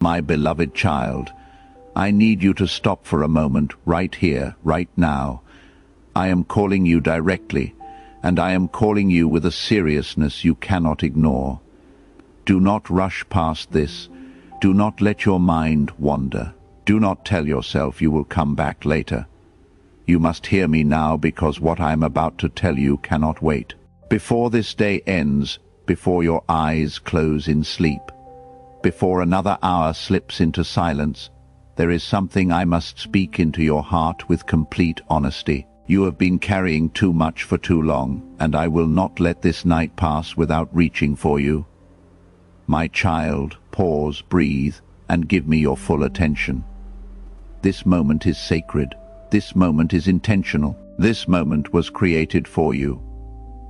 My beloved child, I need you to stop for a moment, right here, right now. I am calling you directly, and I am calling you with a seriousness you cannot ignore. Do not rush past this. Do not let your mind wander. Do not tell yourself you will come back later. You must hear me now, because what I am about to tell you cannot wait. Before this day ends, before your eyes close in sleep, before another hour slips into silence, there is something I must speak into your heart with complete honesty. You have been carrying too much for too long, and I will not let this night pass without reaching for you. My child, pause, breathe, and give me your full attention. This moment is sacred. This moment is intentional. This moment was created for you.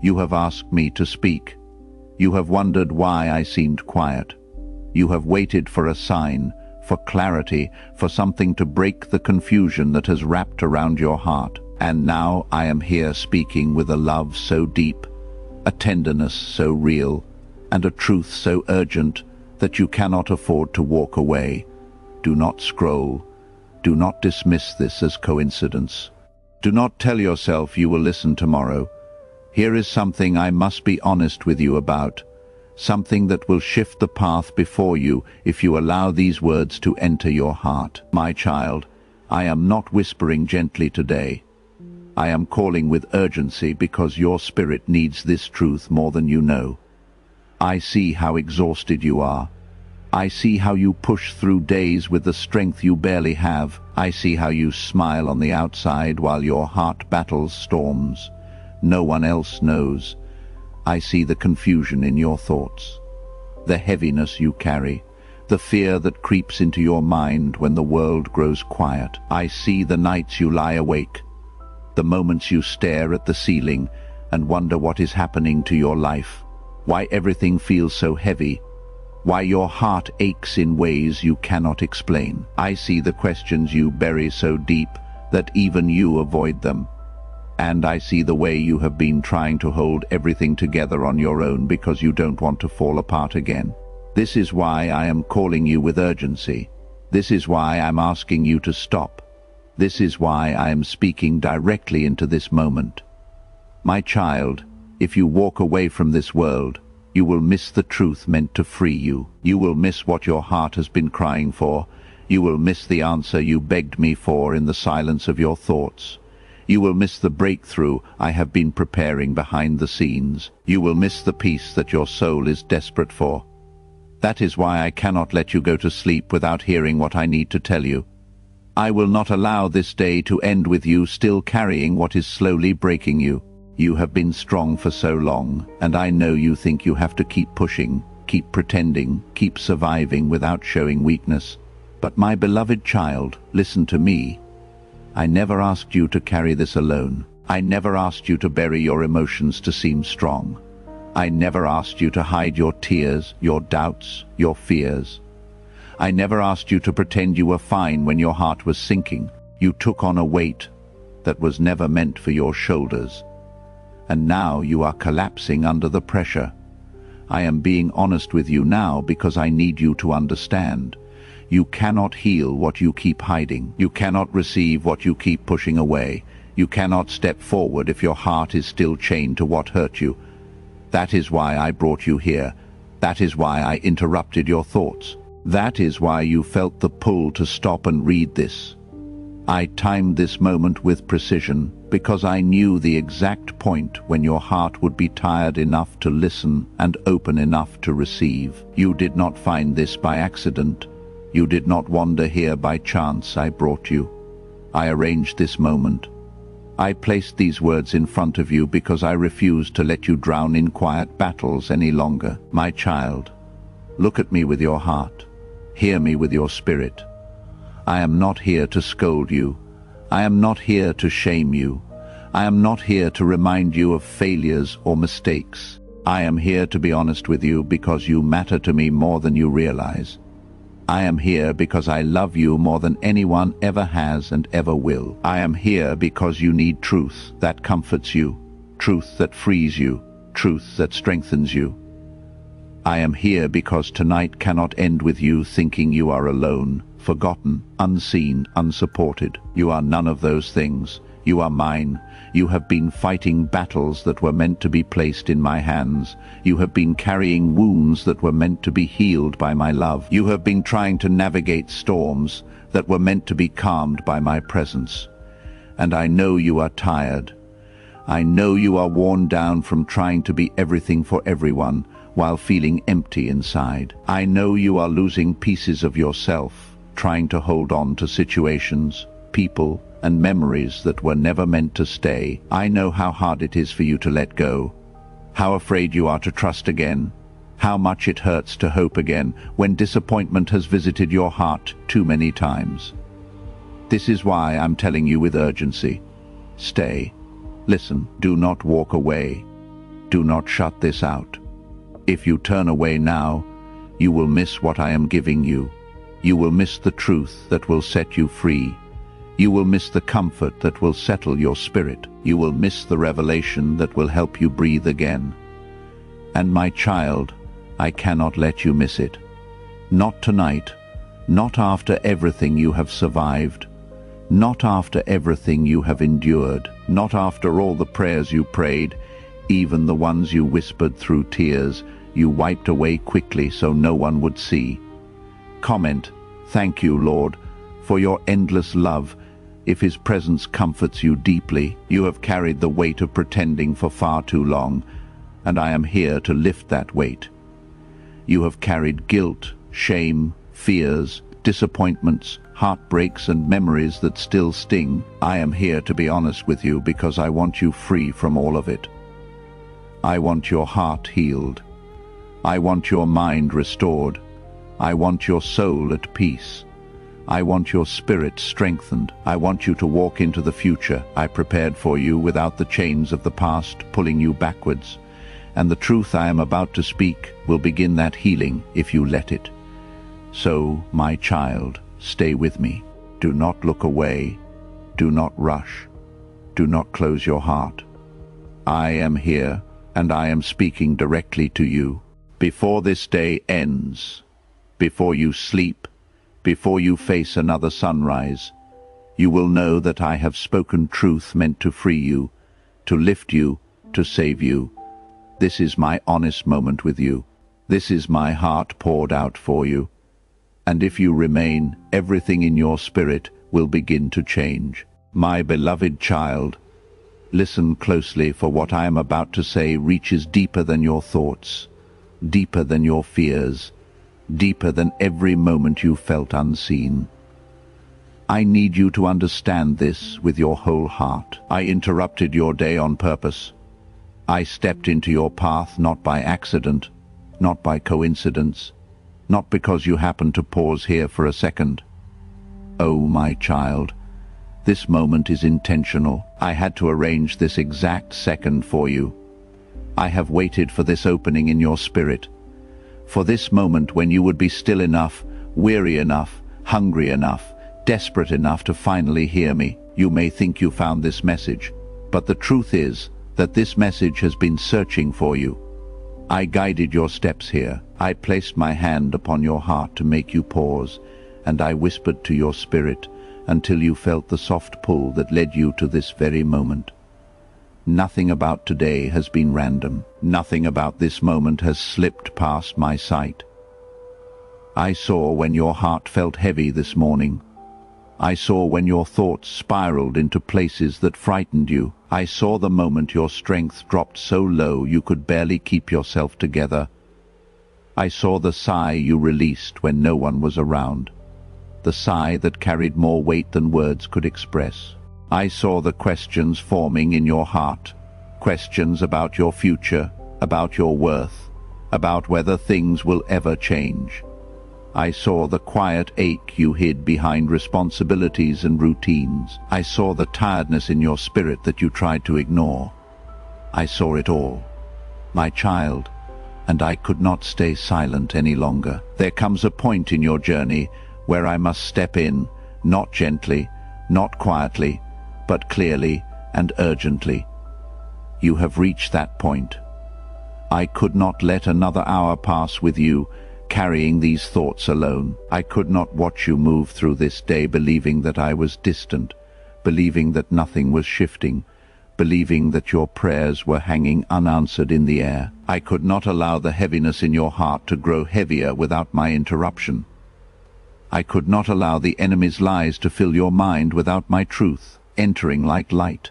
You have asked me to speak. You have wondered why I seemed quiet. You have waited for a sign, for clarity, for something to break the confusion that has wrapped around your heart. And now I am here speaking with a love so deep, a tenderness so real, and a truth so urgent that you cannot afford to walk away. Do not scroll. Do not dismiss this as coincidence. Do not tell yourself you will listen tomorrow. Here is something I must be honest with you about, something that will shift the path before you if you allow these words to enter your heart. My child, I am not whispering gently today. I am calling with urgency because your spirit needs this truth more than you know. I see how exhausted you are. I see how you push through days with the strength you barely have. I see how you smile on the outside while your heart battles storms no one else knows. I see the confusion in your thoughts, the heaviness you carry, the fear that creeps into your mind when the world grows quiet. I see the nights you lie awake, the moments you stare at the ceiling and wonder what is happening to your life, why everything feels so heavy, why your heart aches in ways you cannot explain. I see the questions you bury so deep that even you avoid them. And I see the way you have been trying to hold everything together on your own because you don't want to fall apart again. This is why I am calling you with urgency. This is why I'm asking you to stop. This is why I am speaking directly into this moment. My child, if you walk away from this world, you will miss the truth meant to free you. You will miss what your heart has been crying for. You will miss the answer you begged me for in the silence of your thoughts. You will miss the breakthrough I have been preparing behind the scenes. You will miss the peace that your soul is desperate for. That is why I cannot let you go to sleep without hearing what I need to tell you. I will not allow this day to end with you still carrying what is slowly breaking you. You have been strong for so long, and I know you think you have to keep pushing, keep pretending, keep surviving without showing weakness. But my beloved child, listen to me. I never asked you to carry this alone. I never asked you to bury your emotions to seem strong. I never asked you to hide your tears, your doubts, your fears. I never asked you to pretend you were fine when your heart was sinking. You took on a weight that was never meant for your shoulders. And now you are collapsing under the pressure. I am being honest with you now because I need you to understand. You cannot heal what you keep hiding. You cannot receive what you keep pushing away. You cannot step forward if your heart is still chained to what hurt you. That is why I brought you here. That is why I interrupted your thoughts. That is why you felt the pull to stop and read this. I timed this moment with precision because I knew the exact point when your heart would be tired enough to listen and open enough to receive. You did not find this by accident. You did not wander here by chance. I brought you. I arranged this moment. I placed these words in front of you because I refused to let you drown in quiet battles any longer. My child, look at me with your heart. Hear me with your spirit. I am not here to scold you. I am not here to shame you. I am not here to remind you of failures or mistakes. I am here to be honest with you because you matter to me more than you realize. I am here because I love you more than anyone ever has and ever will. I am here because you need truth that comforts you, truth that frees you, truth that strengthens you. I am here because tonight cannot end with you thinking you are alone, forgotten, unseen, unsupported. You are none of those things. You are mine. You have been fighting battles that were meant to be placed in my hands. You have been carrying wounds that were meant to be healed by my love. You have been trying to navigate storms that were meant to be calmed by my presence. And I know you are tired. I know you are worn down from trying to be everything for everyone while feeling empty inside. I know you are losing pieces of yourself, trying to hold on to situations, people, and memories that were never meant to stay. I know how hard it is for you to let go, how afraid you are to trust again, how much it hurts to hope again when disappointment has visited your heart too many times. This is why I'm telling you with urgency. Stay. Listen. Do not walk away. Do not shut this out. If you turn away now, you will miss what I am giving you. You will miss the truth that will set you free. You will miss the comfort that will settle your spirit. You will miss the revelation that will help you breathe again. And my child, I cannot let you miss it. Not tonight. Not after everything you have survived. Not after everything you have endured. Not after all the prayers you prayed, even the ones you whispered through tears, you wiped away quickly so no one would see. Comment, "Thank you, Lord, for your endless love." If His presence comforts you deeply, you have carried the weight of pretending for far too long, and I am here to lift that weight. You have carried guilt, shame, fears, disappointments, heartbreaks, and memories that still sting. I am here to be honest with you because I want you free from all of it. I want your heart healed. I want your mind restored. I want your soul at peace. I want your spirit strengthened. I want you to walk into the future I prepared for you without the chains of the past pulling you backwards. And the truth I am about to speak will begin that healing if you let it. So, my child, stay with me. Do not look away. Do not rush. Do not close your heart. I am here, and I am speaking directly to you. Before this day ends, before you sleep, before you face another sunrise, you will know that I have spoken truth meant to free you, to lift you, to save you. This is my honest moment with you. This is my heart poured out for you. And if you remain, everything in your spirit will begin to change. My beloved child, listen closely, for what I am about to say reaches deeper than your thoughts, deeper than your fears, deeper than every moment you felt unseen. I need you to understand this with your whole heart. I interrupted your day on purpose. I stepped into your path not by accident, not by coincidence, not because you happened to pause here for a second. Oh, my child, this moment is intentional. I had to arrange this exact second for you. I have waited for this opening in your spirit, for this moment when you would be still enough, weary enough, hungry enough, desperate enough to finally hear me. You may think you found this message, but the truth is that this message has been searching for you. I guided your steps here. I placed my hand upon your heart to make you pause, and I whispered to your spirit until you felt the soft pull that led you to this very moment. Nothing about today has been random. Nothing about this moment has slipped past my sight. I saw when your heart felt heavy this morning. I saw when your thoughts spiraled into places that frightened you. I saw the moment your strength dropped so low you could barely keep yourself together. I saw the sigh you released when no one was around, the sigh that carried more weight than words could express. I saw the questions forming in your heart, questions about your future, about your worth, about whether things will ever change. I saw the quiet ache you hid behind responsibilities and routines. I saw the tiredness in your spirit that you tried to ignore. I saw it all, my child, and I could not stay silent any longer. There comes a point in your journey where I must step in, not gently, not quietly, but clearly and urgently. You have reached that point. I could not let another hour pass with you, carrying these thoughts alone. I could not watch you move through this day believing that I was distant, believing that nothing was shifting, believing that your prayers were hanging unanswered in the air. I could not allow the heaviness in your heart to grow heavier without my interruption. I could not allow the enemy's lies to fill your mind without my truth entering like light.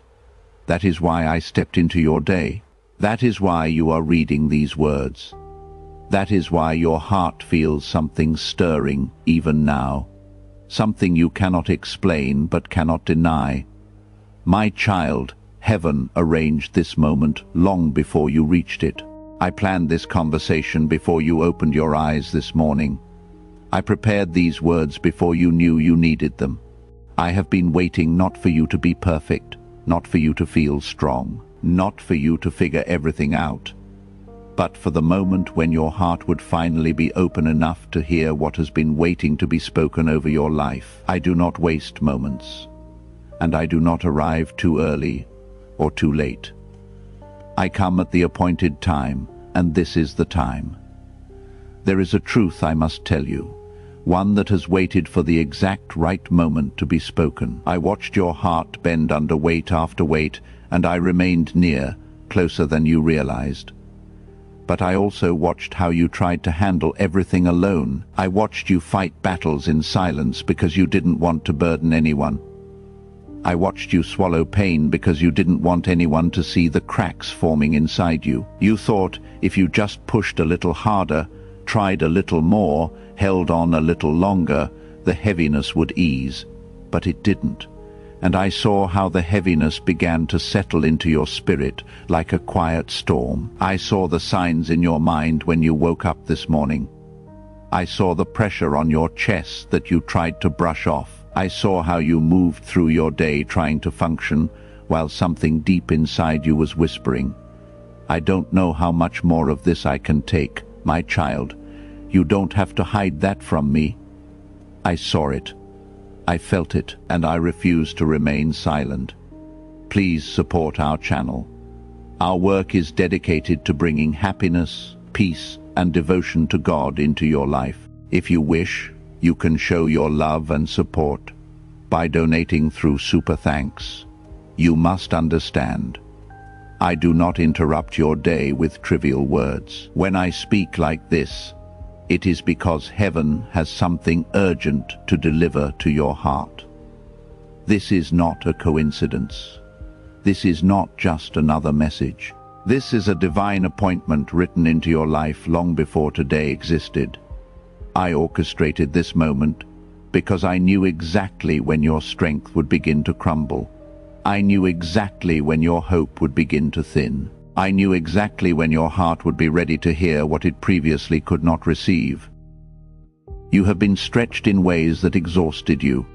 That is why I stepped into your day. That is why you are reading these words. That is why your heart feels something stirring even now, something you cannot explain but cannot deny. My child, heaven arranged this moment long before you reached it. I planned this conversation before you opened your eyes this morning. I prepared these words before you knew you needed them. I have been waiting not for you to be perfect, not for you to feel strong, not for you to figure everything out, but for the moment when your heart would finally be open enough to hear what has been waiting to be spoken over your life. I do not waste moments, and I do not arrive too early or too late. I come at the appointed time, and this is the time. There is a truth I must tell you, one that has waited for the exact right moment to be spoken. I watched your heart bend under weight after weight, and I remained near, closer than you realized. But I also watched how you tried to handle everything alone. I watched you fight battles in silence because you didn't want to burden anyone. I watched you swallow pain because you didn't want anyone to see the cracks forming inside you. You thought if you just pushed a little harder, tried a little more, held on a little longer, the heaviness would ease. But it didn't. And I saw how the heaviness began to settle into your spirit like a quiet storm. I saw the signs in your mind when you woke up this morning. I saw the pressure on your chest that you tried to brush off. I saw how you moved through your day trying to function while something deep inside you was whispering, "I don't know how much more of this I can take, my child. You don't have to hide that from me." I saw it. I felt it, and I refuse to remain silent. Please support our channel. Our work is dedicated to bringing happiness, peace, and devotion to God into your life. If you wish, you can show your love and support by donating through Super Thanks. You must understand, I do not interrupt your day with trivial words. When I speak like this, it is because heaven has something urgent to deliver to your heart. This is not a coincidence. This is not just another message. This is a divine appointment written into your life long before today existed. I orchestrated this moment because I knew exactly when your strength would begin to crumble. I knew exactly when your hope would begin to thin. I knew exactly when your heart would be ready to hear what it previously could not receive. You have been stretched in ways that exhausted you.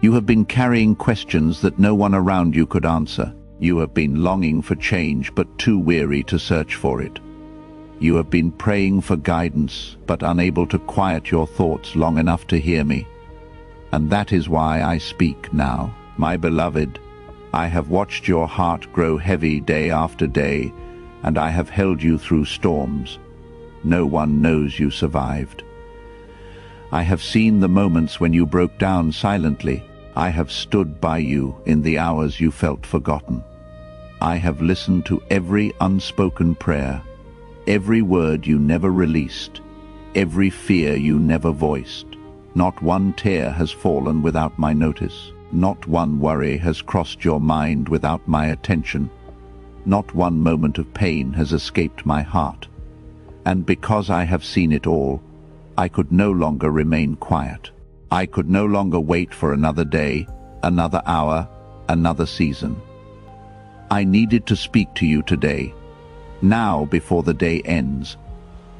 You have been carrying questions that no one around you could answer. You have been longing for change but too weary to search for it. You have been praying for guidance but unable to quiet your thoughts long enough to hear me. And that is why I speak now. My beloved, I have watched your heart grow heavy day after day, and I have held you through storms. No one knows you survived. I have seen the moments when you broke down silently. I have stood by you in the hours you felt forgotten. I have listened to every unspoken prayer, every word you never released, every fear you never voiced. Not one tear has fallen without my notice. Not one worry has crossed your mind without my attention. Not one moment of pain has escaped my heart. And because I have seen it all, I could no longer remain quiet. I could no longer wait for another day, another hour, another season. I needed to speak to you today, now before the day ends.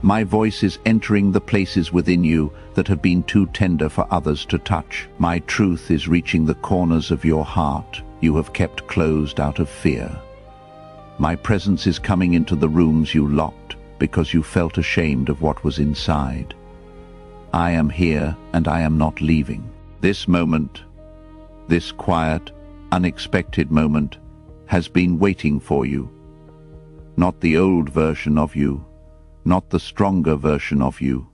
My voice is entering the places within you that have been too tender for others to touch. My truth is reaching the corners of your heart you have kept closed out of fear. My presence is coming into the rooms you locked because you felt ashamed of what was inside. I am here and I am not leaving. This moment, this quiet, unexpected moment, has been waiting for you. Not the old version of you, not the stronger version of you,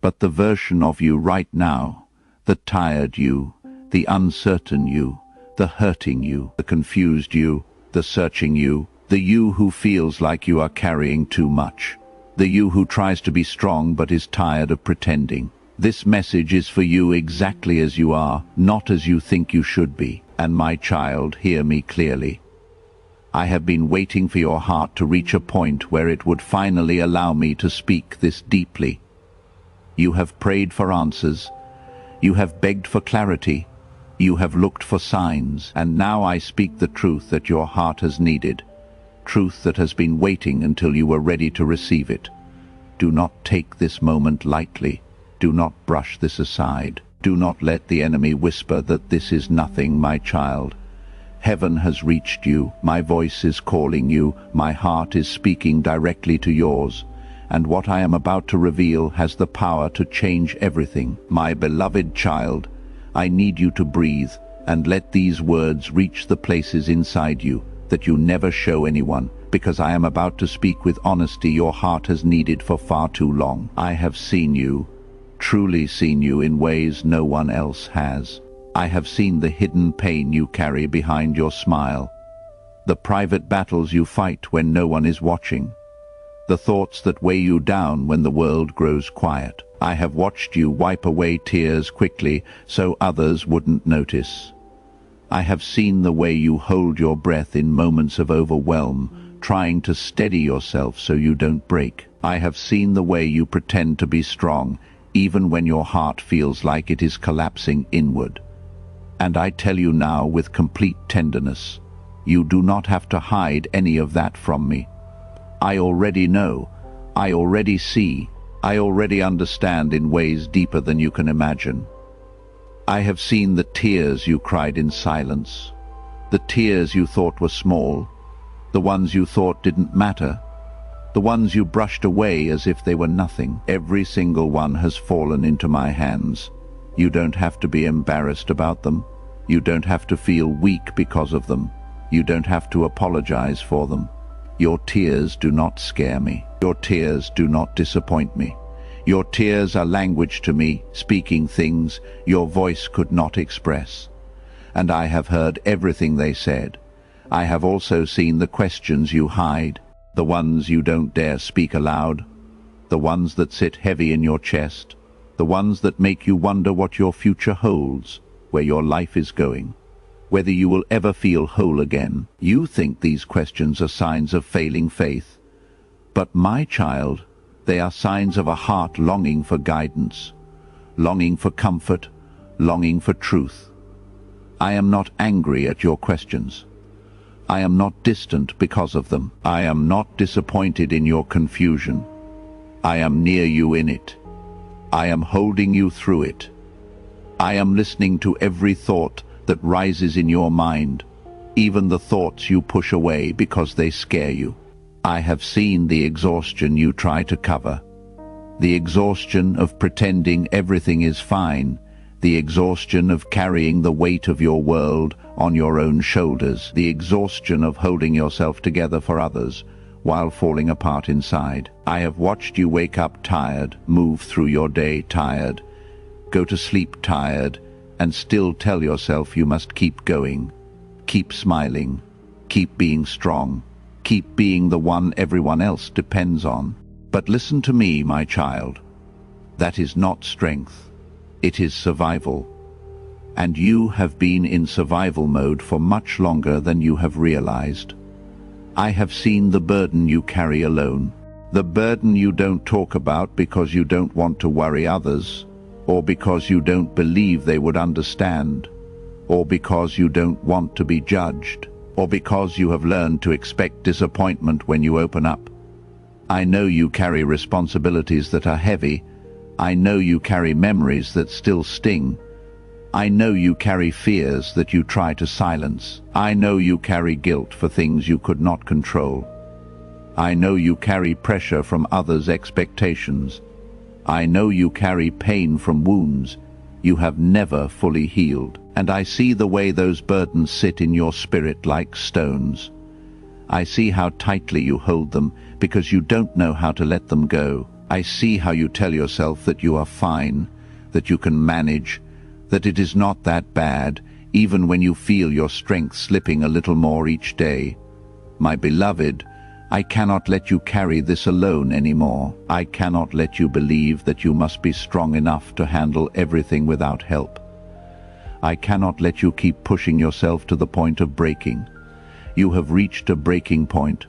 but the version of you right now, the tired you, the uncertain you, the hurting you, the confused you, the searching you, the you who feels like you are carrying too much, the you who tries to be strong but is tired of pretending. This message is for you exactly as you are, not as you think you should be. And my child, hear me clearly. I have been waiting for your heart to reach a point where it would finally allow me to speak this deeply. You have prayed for answers, you have begged for clarity, you have looked for signs, and now I speak the truth that your heart has needed, truth that has been waiting until you were ready to receive it. Do not take this moment lightly. Do not brush this aside. Do not let the enemy whisper that this is nothing, my child. Heaven has reached you, my voice is calling you, my heart is speaking directly to yours, and what I am about to reveal has the power to change everything. My beloved child, I need you to breathe and let these words reach the places inside you that you never show anyone, because I am about to speak with honesty your heart has needed for far too long. I have seen you, truly seen you in ways no one else has. I have seen the hidden pain you carry behind your smile, the private battles you fight when no one is watching, the thoughts that weigh you down when the world grows quiet. I have watched you wipe away tears quickly so others wouldn't notice. I have seen the way you hold your breath in moments of overwhelm, trying to steady yourself so you don't break. I have seen the way you pretend to be strong, even when your heart feels like it is collapsing inward. And I tell you now with complete tenderness, you do not have to hide any of that from me. I already know, I already see, I already understand in ways deeper than you can imagine. I have seen the tears you cried in silence, the tears you thought were small, the ones you thought didn't matter, the ones you brushed away as if they were nothing. Every single one has fallen into my hands. You don't have to be embarrassed about them. You don't have to feel weak because of them. You don't have to apologize for them. Your tears do not scare me. Your tears do not disappoint me. Your tears are language to me, speaking things your voice could not express. And I have heard everything they said. I have also seen the questions you hide, the ones you don't dare speak aloud, the ones that sit heavy in your chest, the ones that make you wonder what your future holds, where your life is going, whether you will ever feel whole again. You think these questions are signs of failing faith, but my child, they are signs of a heart longing for guidance, longing for comfort, longing for truth. I am not angry at your questions. I am not distant because of them. I am not disappointed in your confusion. I am near you in it. I am holding you through it. I am listening to every thought that rises in your mind, even the thoughts you push away because they scare you. I have seen the exhaustion you try to cover, the exhaustion of pretending everything is fine, the exhaustion of carrying the weight of your world on your own shoulders, the exhaustion of holding yourself together for others while falling apart inside. I have watched you wake up tired, move through your day tired, go to sleep tired, and still tell yourself you must keep going, keep smiling, keep being strong, keep being the one everyone else depends on. But listen to me, my child. That is not strength. It is survival. And you have been in survival mode for much longer than you have realized. I have seen the burden you carry alone, the burden you don't talk about because you don't want to worry others, or because you don't believe they would understand, or because you don't want to be judged, or because you have learned to expect disappointment when you open up. I know you carry responsibilities that are heavy. I know you carry memories that still sting. I know you carry fears that you try to silence. I know you carry guilt for things you could not control. I know you carry pressure from others' expectations. I know you carry pain from wounds you have never fully healed. And I see the way those burdens sit in your spirit like stones. I see how tightly you hold them because you don't know how to let them go. I see how you tell yourself that you are fine, that you can manage, that it is not that bad, even when you feel your strength slipping a little more each day. My beloved, I cannot let you carry this alone anymore. I cannot let you believe that you must be strong enough to handle everything without help. I cannot let you keep pushing yourself to the point of breaking. You have reached a breaking point,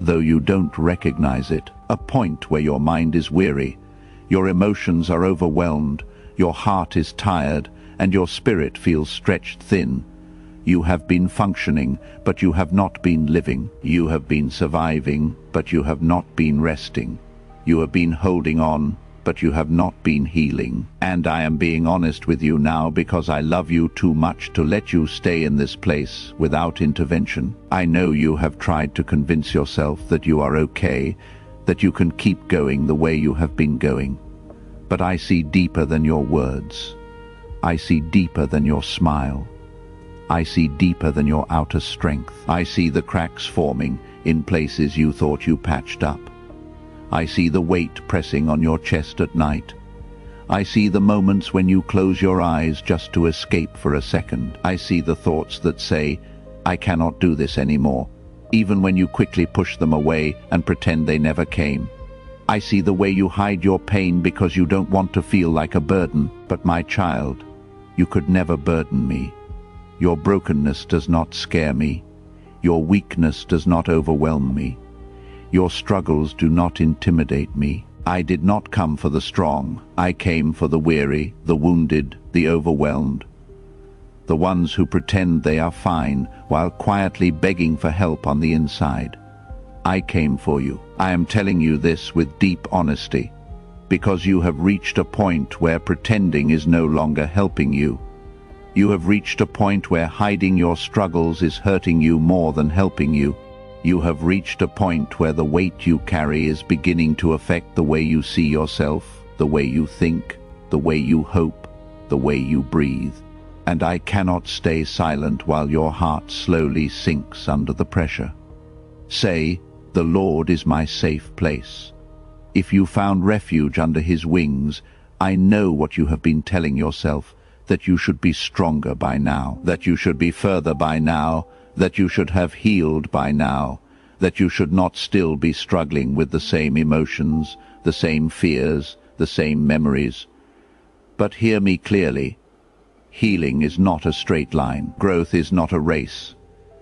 though you don't recognize it, a point where your mind is weary, your emotions are overwhelmed, your heart is tired, and your spirit feels stretched thin. You have been functioning, but you have not been living. You have been surviving, but you have not been resting. You have been holding on, but you have not been healing. And I am being honest with you now because I love you too much to let you stay in this place without intervention. I know you have tried to convince yourself that you are okay, that you can keep going the way you have been going. But I see deeper than your words. I see deeper than your smile. I see deeper than your outer strength. I see the cracks forming in places you thought you patched up. I see the weight pressing on your chest at night. I see the moments when you close your eyes just to escape for a second. I see the thoughts that say, I cannot do this anymore, even when you quickly push them away and pretend they never came. I see the way you hide your pain because you don't want to feel like a burden. But my child, you could never burden me. Your brokenness does not scare me. Your weakness does not overwhelm me. Your struggles do not intimidate me. I did not come for the strong. I came for the weary, the wounded, the overwhelmed. The ones who pretend they are fine while quietly begging for help on the inside. I came for you. I am telling you this with deep honesty, because you have reached a point where pretending is no longer helping you. You have reached a point where hiding your struggles is hurting you more than helping you. You have reached a point where the weight you carry is beginning to affect the way you see yourself, the way you think, the way you hope, the way you breathe. And I cannot stay silent while your heart slowly sinks under the pressure. Say, the Lord is my safe place. If you found refuge under his wings, I know what you have been telling yourself, that you should be stronger by now, that you should be further by now, that you should have healed by now, that you should not still be struggling with the same emotions, the same fears, the same memories. But hear me clearly. Healing is not a straight line. Growth is not a race.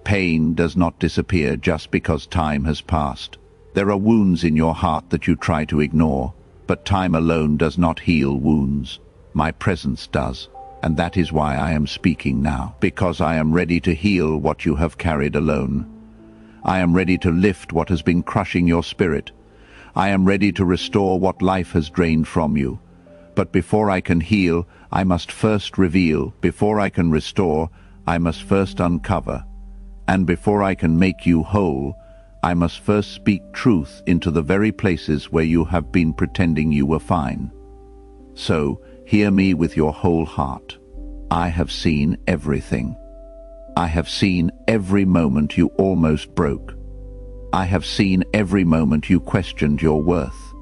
Pain does not disappear just because time has passed. There are wounds in your heart that you try to ignore, but time alone does not heal wounds. My presence does. And that is why I am speaking now, because I am ready to heal what you have carried alone. I am ready to lift what has been crushing your spirit. I am ready to restore what life has drained from you. But before I can heal, I must first reveal. Before I can restore, I must first uncover. And before I can make you whole, I must first speak truth into the very places where you have been pretending you were fine. So, hear me with your whole heart. I have seen everything. I have seen every moment you almost broke. I have seen every moment you questioned your worth.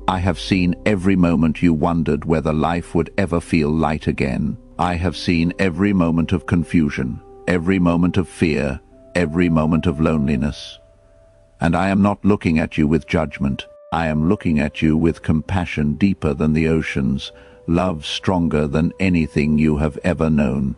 I have seen every moment you wondered whether life would ever feel light again. I have seen every moment of confusion, every moment of fear, every moment of loneliness. And I am not looking at you with judgment. I am looking at you with compassion deeper than the oceans, love stronger than anything you have ever known.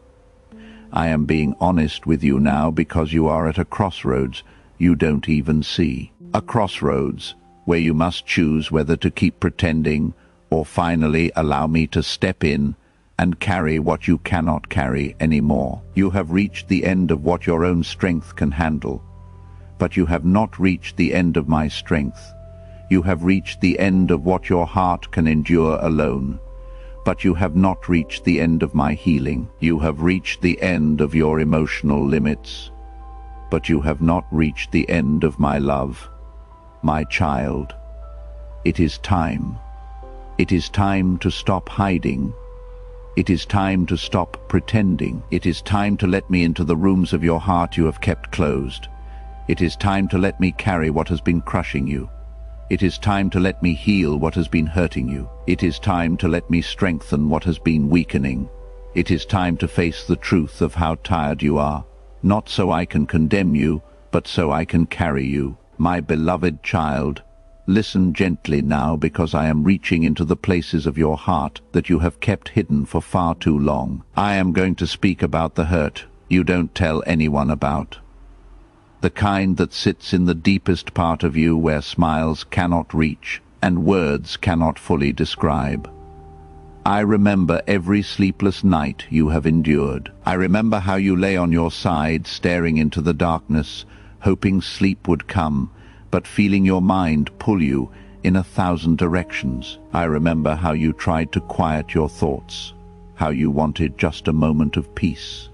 I am being honest with you now because you are at a crossroads you don't even see. A crossroads where you must choose whether to keep pretending or finally allow me to step in and carry what you cannot carry anymore. You have reached the end of what your own strength can handle, but you have not reached the end of my strength. You have reached the end of what your heart can endure alone, but you have not reached the end of my healing. You have reached the end of your emotional limits, but you have not reached the end of my love. My child, it is time. It is time to stop hiding. It is time to stop pretending. It is time to let me into the rooms of your heart you have kept closed. It is time to let me carry what has been crushing you. It is time to let me heal what has been hurting you. It is time to let me strengthen what has been weakening. It is time to face the truth of how tired you are, not so I can condemn you, but so I can carry you. My beloved child, listen gently now, because I am reaching into the places of your heart that you have kept hidden for far too long. I am going to speak about the hurt you don't tell anyone about. The kind that sits in the deepest part of you, where smiles cannot reach and words cannot fully describe. I remember every sleepless night you have endured. I remember how you lay on your side, staring into the darkness, hoping sleep would come, but feeling your mind pull you in 1,000 directions. I remember how you tried to quiet your thoughts, how you wanted just a moment of peace.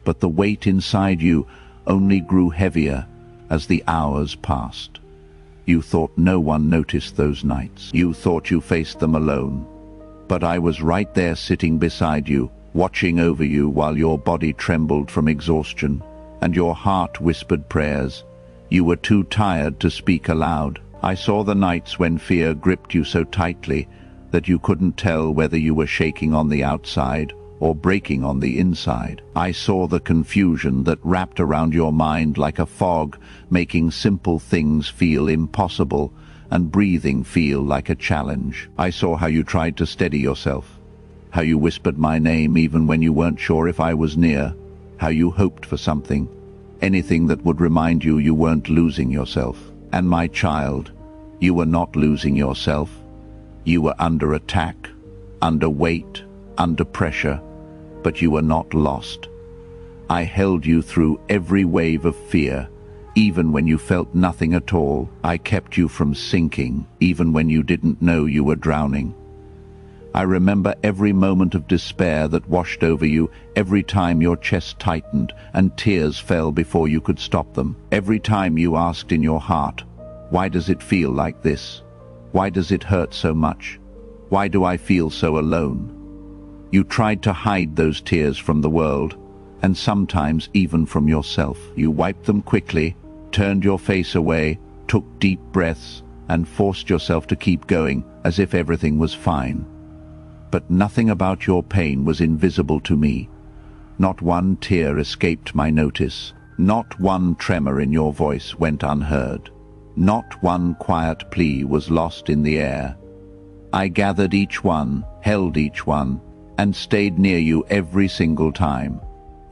But the weight inside you only grew heavier as the hours passed. You thought no one noticed those nights. You thought you faced them alone. But I was right there, sitting beside you, watching over you while your body trembled from exhaustion and your heart whispered prayers. You were too tired to speak aloud. I saw the nights when fear gripped you so tightly that you couldn't tell whether you were shaking on the outside or breaking on the inside. I saw the confusion that wrapped around your mind like a fog, making simple things feel impossible and breathing feel like a challenge. I saw how you tried to steady yourself, how you whispered my name even when you weren't sure if I was near, how you hoped for something, anything that would remind you you weren't losing yourself. And my child, you were not losing yourself. You were under attack, under weight, under pressure, but you were not lost. I held you through every wave of fear, even when you felt nothing at all. I kept you from sinking, even when you didn't know you were drowning. I remember every moment of despair that washed over you, every time your chest tightened and tears fell before you could stop them. Every time you asked in your heart, why does it feel like this? Why does it hurt so much? Why do I feel so alone? You tried to hide those tears from the world, and sometimes even from yourself. You wiped them quickly, turned your face away, took deep breaths, and forced yourself to keep going as if everything was fine. But nothing about your pain was invisible to me. Not one tear escaped my notice. Not one tremor in your voice went unheard. Not one quiet plea was lost in the air. I gathered each one, held each one, and stayed near you every single time.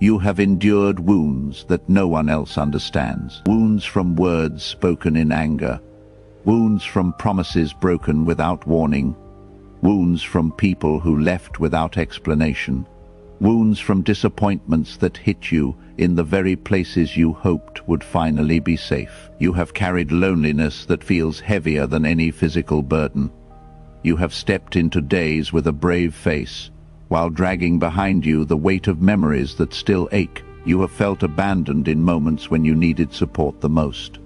You have endured wounds that no one else understands. Wounds from words spoken in anger. Wounds from promises broken without warning. Wounds from people who left without explanation. Wounds from disappointments that hit you in the very places you hoped would finally be safe. You have carried loneliness that feels heavier than any physical burden. You have stepped into days with a brave face, while dragging behind you the weight of memories that still ache. You have felt abandoned in moments when you needed support the most.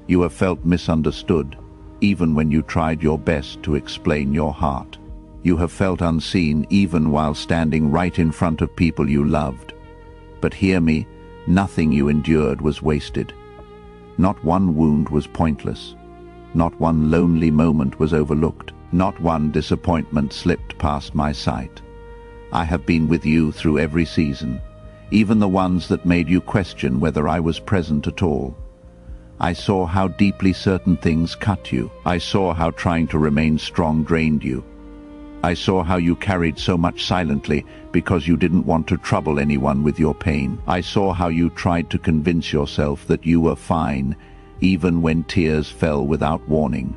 You have felt misunderstood, even when you tried your best to explain your heart. You have felt unseen even while standing right in front of people you loved. But hear me, nothing you endured was wasted. Not one wound was pointless. Not one lonely moment was overlooked. Not one disappointment slipped past my sight. I have been with you through every season, even the ones that made you question whether I was present at all. I saw how deeply certain things cut you. I saw how trying to remain strong drained you. I saw how you carried so much silently because you didn't want to trouble anyone with your pain. I saw how you tried to convince yourself that you were fine, even when tears fell without warning.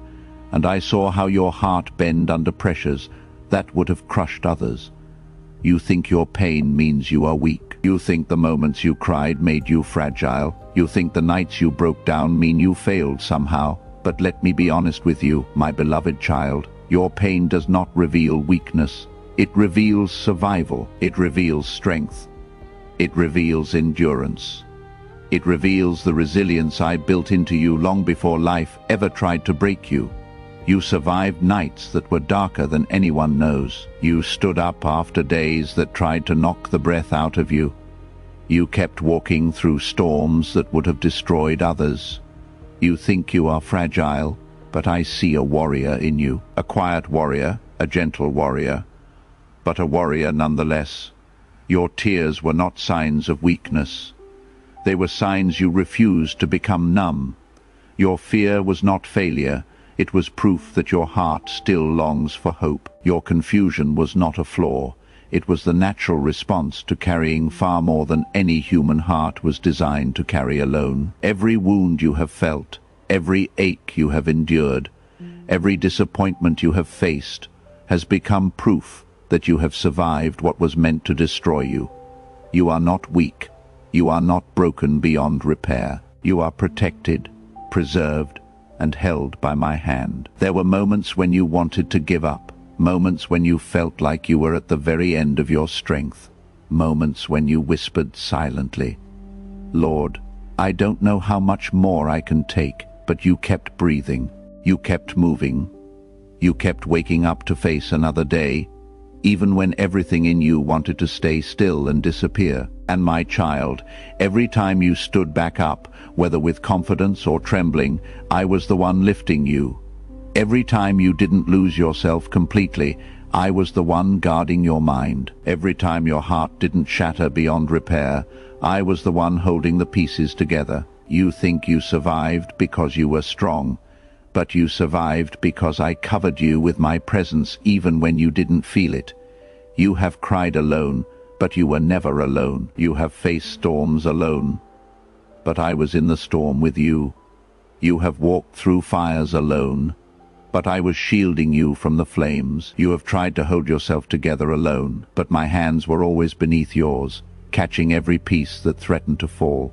And I saw how your heart bent under pressures that would have crushed others. You think your pain means you are weak. You think the moments you cried made you fragile. You think the nights you broke down mean you failed somehow. But let me be honest with you, my beloved child. Your pain does not reveal weakness. It reveals survival. It reveals strength. It reveals endurance. It reveals the resilience I built into you long before life ever tried to break you. You survived nights that were darker than anyone knows. You stood up after days that tried to knock the breath out of you. You kept walking through storms that would have destroyed others. You think you are fragile, but I see a warrior in you. A quiet warrior, a gentle warrior, but a warrior nonetheless. Your tears were not signs of weakness. They were signs you refused to become numb. Your fear was not failure. It was proof that your heart still longs for hope. Your confusion was not a flaw. It was the natural response to carrying far more than any human heart was designed to carry alone. Every wound you have felt, every ache you have endured, every disappointment you have faced, has become proof that you have survived what was meant to destroy you. You are not weak. You are not broken beyond repair. You are protected, preserved, and held by my hand. There were moments when you wanted to give up, moments when you felt like you were at the very end of your strength, moments when you whispered silently, "Lord, I don't know how much more I can take," but you kept breathing, you kept moving, you kept waking up to face another day, even when everything in you wanted to stay still and disappear. And my child, every time you stood back up, whether with confidence or trembling, I was the one lifting you. Every time you didn't lose yourself completely, I was the one guarding your mind. Every time your heart didn't shatter beyond repair, I was the one holding the pieces together. You think you survived because you were strong, but you survived because I covered you with my presence even when you didn't feel it. You have cried alone, but you were never alone. You have faced storms alone, but I was in the storm with you. You have walked through fires alone, but I was shielding you from the flames. You have tried to hold yourself together alone, but my hands were always beneath yours, catching every piece that threatened to fall.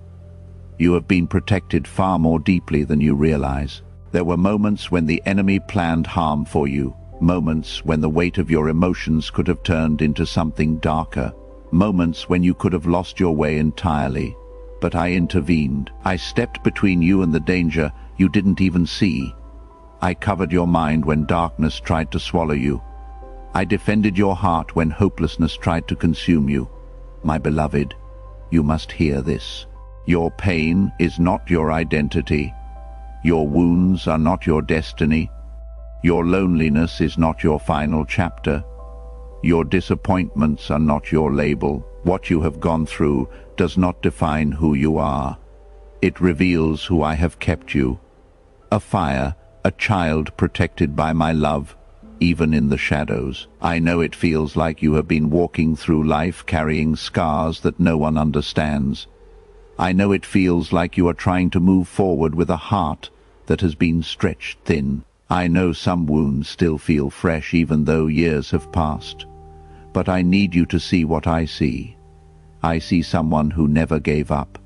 You have been protected far more deeply than you realize. There were moments when the enemy planned harm for you, moments when the weight of your emotions could have turned into something darker, moments when you could have lost your way entirely. But I intervened. I stepped between you and the danger you didn't even see. I covered your mind when darkness tried to swallow you. I defended your heart when hopelessness tried to consume you. My beloved, you must hear this. Your pain is not your identity. Your wounds are not your destiny. Your loneliness is not your final chapter. Your disappointments are not your label. What you have gone through does not define who you are. It reveals who I have kept you. A fire, a child protected by my love, even in the shadows. I know it feels like you have been walking through life carrying scars that no one understands. I know it feels like you are trying to move forward with a heart that has been stretched thin. I know some wounds still feel fresh even though years have passed. But I need you to see what I see. I see someone who never gave up.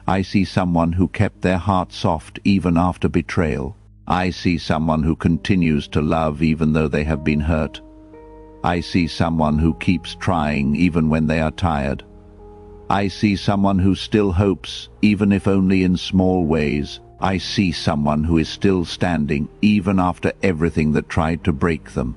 I see someone who kept their heart soft even after betrayal. I see someone who continues to love even though they have been hurt. I see someone who keeps trying even when they are tired. I see someone who still hopes, even if only in small ways. I see someone who is still standing, even after everything that tried to break them.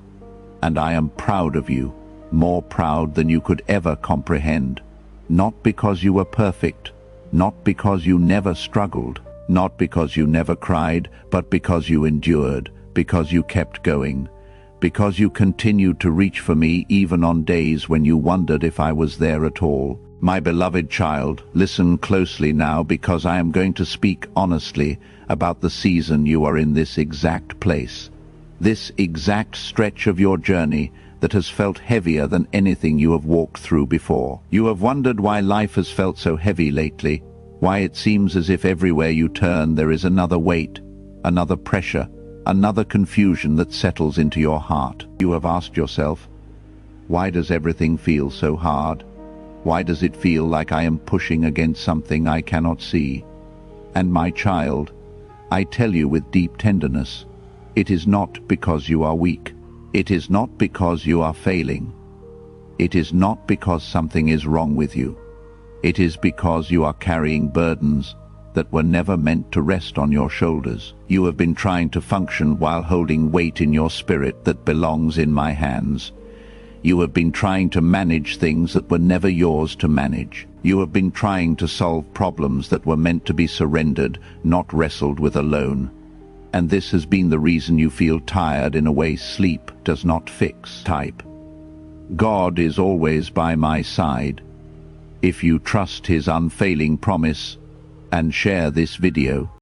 And I am proud of you, more proud than you could ever comprehend. Not because you were perfect, not because you never struggled, not because you never cried, but because you endured, because you kept going, because you continued to reach for me even on days when you wondered if I was there at all. My beloved child, listen closely now, because I am going to speak honestly about the season you are in, this exact place, this exact stretch of your journey that has felt heavier than anything you have walked through before. You have wondered why life has felt so heavy lately, why it seems as if everywhere you turn there is another weight, another pressure, another confusion that settles into your heart. You have asked yourself, why does everything feel so hard? Why does it feel like I am pushing against something I cannot see? And my child, I tell you with deep tenderness, it is not because you are weak. It is not because you are failing. It is not because something is wrong with you. It is because you are carrying burdens that were never meant to rest on your shoulders. You have been trying to function while holding weight in your spirit that belongs in my hands. You have been trying to manage things that were never yours to manage. You have been trying to solve problems that were meant to be surrendered, not wrestled with alone. And this has been the reason you feel tired in a way sleep does not fix. Type. God is always by my side. If you trust his unfailing promise, and share this video.